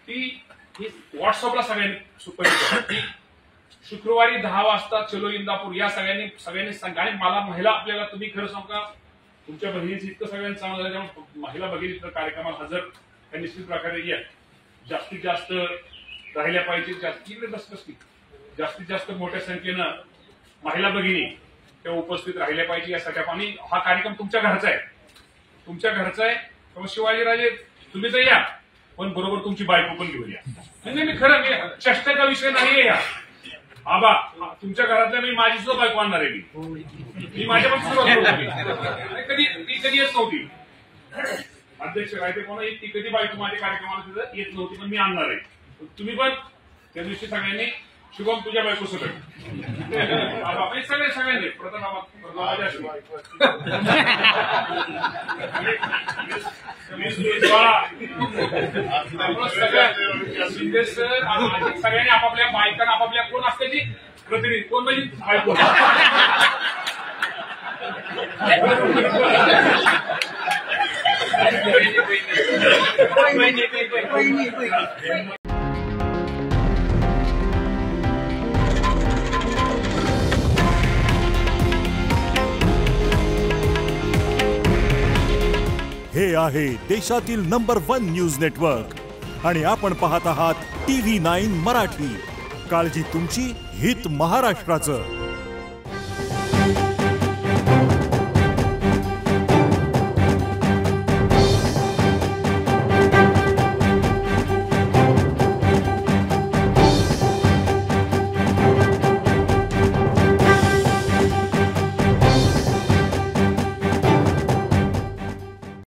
ती व्हॉट्सअपला सगळ्यांनी सुपरिचित की शुक्रवारी 10 वाजता चलो इंदापूर या सगळ्यांनी सांगा. आणि मला महिला आपल्याला तुम्ही खरं सांगा तुमच्या बहिणीचं इतकं सगळ्यांनी चांगलं झालं त्यामुळे महिला भगिनी कार्यक्रमाला हजर त्या निश्चित प्रकारे या जास्तीत जास्त राहिल्या पाहिजे. जास्तीत जास्त मोठ्या संख्येनं महिला भगिनी त्या उपस्थित राहिल्या पाहिजे यासाठी. आणि हा कार्यक्रम तुमच्या घरचा आहे त्यामुळे शिवाजीराजे तुम्ही तर या पण बरोबर तुमची बायको पण घेऊन या. म्हणजे मी खरं चेष्टेचा विषय नाहीये या आबा तुमच्या घरातल्या मी माझी सुद्धा बायको आणणार आहे. मी माझ्या पण सुरुवात कधी येत नव्हती अध्यक्ष राहते कोणा ती कधी बायको माझ्या कार्यक्रमाला येत नव्हती पण मी आणणार आहे. तुम्ही पण त्या दिवशी सगळ्यांनी शुभम तुझ्या बायको सगळे सगळ्यांनी प्रथम सगळ्यांनी आपापल्या बायकांना आपापल्या कोण असते ती प्रतिनिधी कोण म्हणजे बायको हे आहे देशातील नंबर 1 न्यूज नेटवर्क आणि आपण पाहत आहात TV9 मराठी. काळजी तुमची, हित महाराष्ट्राचं.